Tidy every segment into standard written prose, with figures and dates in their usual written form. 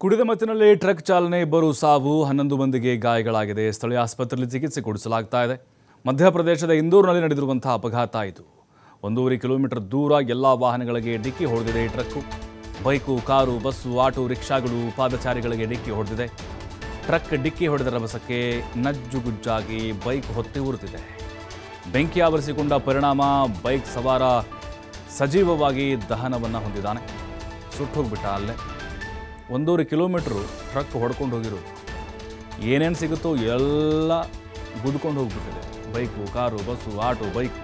ಕುಡಿದ ಮತ್ತಿನಲ್ಲಿ ಟ್ರಕ್ ಚಾಲನೆ ಇಬ್ಬರು ಸಾವು 11 ಮಂದಿಗೆ ಗಾಯಗಳಾಗಿದೆ. ಸ್ಥಳೀಯ ಆಸ್ಪತ್ರೆಯಲ್ಲಿ ಚಿಕಿತ್ಸೆ ಕೊಡಿಸಲಾಗ್ತಾ ಇದೆ. ಮಧ್ಯಪ್ರದೇಶದ ಇಂದೋರ್ನಲ್ಲಿ ನಡೆದಿರುವಂತಹ ಅಪಘಾತ ಇದು. 1.5 ಕಿಲೋಮೀಟರ್ ದೂರ ಎಲ್ಲ ವಾಹನಗಳಿಗೆ ಡಿಕ್ಕಿ ಹೊಡೆದಿದೆ ಈ truck. Bike, car, bus, auto ರಿಕ್ಷಾಗಳು, ಪಾದಚಾರಿಗಳಿಗೆ ಡಿಕ್ಕಿ ಹೊಡೆದಿದೆ. ಟ್ರಕ್ ಡಿಕ್ಕಿ ಹೊಡೆದ ರಭಸಕ್ಕೆ ನಜ್ಜುಗುಜ್ಜಾಗಿ ಬೈಕ್ ಹೊತ್ತಿ ಉರಿದಿದೆ. ಬೆಂಕಿ ಆವರಿಸಿಕೊಂಡ ಪರಿಣಾಮ ಬೈಕ್ ಸವಾರ ಸಜೀವವಾಗಿ ದಹನವನ್ನು ಹೊಂದಿದ್ದಾನೆ. ಸುಟ್ಟೋಗ್ಬಿಟ್ಟ ಅಲ್ಲೇ. 1.5 ಕಿಲೋಮೀಟ್ರು ಟ್ರಕ್ ಹೊಡ್ಕೊಂಡು ಹೋಗಿರೋದು. ಏನೇನು ಸಿಗುತ್ತೋ ಎಲ್ಲ ಗುದ್ಕೊಂಡು ಹೋಗ್ಬಿಟ್ಟಿದೆ. Bike, car, bus, auto, bike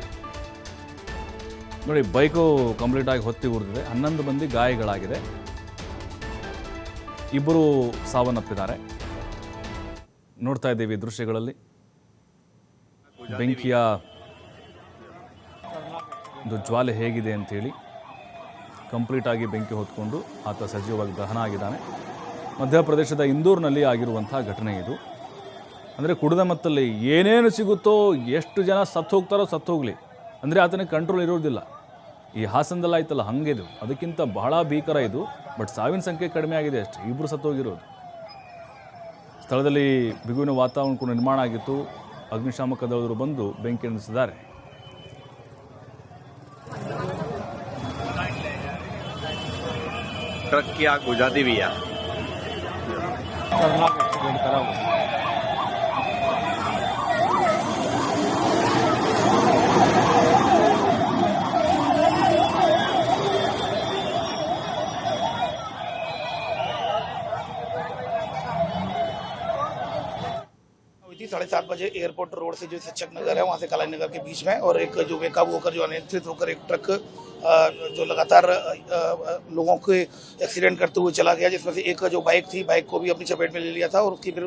ನೋಡಿ. ಬೈಕು ಕಂಪ್ಲೀಟಾಗಿ ಹೊತ್ತಿ ಉರಿದಿದೆ. 11 ಮಂದಿ ಗಾಯಗಳಾಗಿದೆ. ಇಬ್ಬರು ಸಾವನ್ನಪ್ಪಿದ್ದಾರೆ. ನೋಡ್ತಾ ಇದ್ದೀವಿ ದೃಶ್ಯಗಳಲ್ಲಿ. ಬೆಂಕಿಯ ಒಂದು ಜ್ವಾಲೆ ಹೇಗಿದೆ ಅಂಥೇಳಿ. ಕಂಪ್ಲೀಟಾಗಿ ಬೆಂಕಿ ಹೊತ್ಕೊಂಡು ಆತ ಸಜೀವವಾಗಿ ದಹನ ಆಗಿದ್ದಾನೆ. ಮಧ್ಯಪ್ರದೇಶದ ಇಂದೋರ್ನಲ್ಲಿ ಆಗಿರುವಂಥ ಘಟನೆ ಇದು. ಅಂದರೆ ಕುಡಿದ ಮತ್ತಲ್ಲಿ ಏನೇನು ಸಿಗುತ್ತೋ, ಎಷ್ಟು ಜನ ಸತ್ತು ಹೋಗ್ತಾರೋ ಸತ್ತು ಹೋಗಲಿ, ಅಂದರೆ ಆತನಿಗೆ ಕಂಟ್ರೋಲ್ ಇರೋದಿಲ್ಲ. ಈ ಹಾಸನದಲ್ಲಿ ಆಯ್ತಲ್ಲ ಹಂಗಿದು, ಅದಕ್ಕಿಂತ ಬಹಳ ಭೀಕರ ಇದು. ಬಟ್ ಸಾವಿನ ಸಂಖ್ಯೆ ಕಡಿಮೆ ಆಗಿದೆ ಅಷ್ಟೇ, ಇಬ್ಬರು ಸತ್ತು ಹೋಗಿರೋದು. ಸ್ಥಳದಲ್ಲಿ ಬಿಗುವಿನ ವಾತಾವರಣ ಕೂಡ ನಿರ್ಮಾಣ ಆಗಿತ್ತು. ಅಗ್ನಿಶಾಮಕ ದಳದವರು ಬಂದು ಬೆಂಕಿ ನಂದಿಸಿದ್ದಾರೆ. ट्रक की आग बुझा दी भैया। खतरनाक एक्सीडेंट करा हुआ। थी 7:30 बजे एयरपोर्ट रोड से जो शिक्षक नगर है वहाँ से कलाई नगर के बीच में, और एक जो बेकाबू होकर जो अनियंत्रित होकर एक ट्रक जो लगातार लोगों के एक्सीडेंट करते हुए चला गया, जिसमें से एक जो बाइक थी, बाइक को भी अपनी चपेट में ले लिया था, और उसकी फिर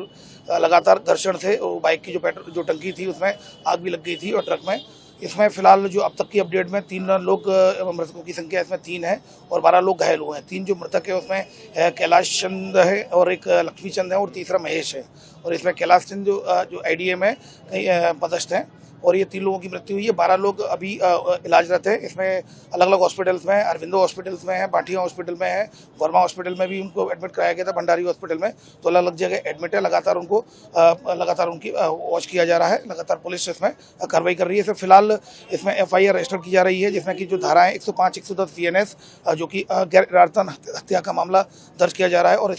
लगातार घर्षण से बाइक की जो टंकी थी उसमें आग भी लग गई थी। और ट्रक में इसमें फिलहाल जो अब तक की अपडेट में 3 लोग मृतकों की संख्या इसमें 3 है और 12 लोग घायल हुए हैं। 3 जो मृतक है उसमें कैलाश चंद है और एक लक्ष्मी चंद है और तीसरा महेश है। और इसमें कैलाश चंद जो IDA में पदस्थ हैं, और ये 3 लोगों की मृत्यु हुई है। 12 लोग अभी इलाजरत हैं। इसमें अलग अलग हॉस्पिटल्स में, अरविंदो हॉस्पिटल्स में है, भाटिया हॉस्पिटल में है, वर्मा हॉस्पिटल में भी उनको एडमिट कराया गया था, भंडारी हॉस्पिटल में। तो अलग अलग जगह एडमिट है। लगातार उनकी वॉच किया जा रहा है। लगातार पुलिस इसमें कार्रवाई कर रही है। फिलहाल इसमें FIR रजिस्टर की जा रही है, जिसमें कि जो धाराएं 105, 110 CNS जो कि गैर इरादतन हत्या का मामला दर्ज किया जा रहा है। और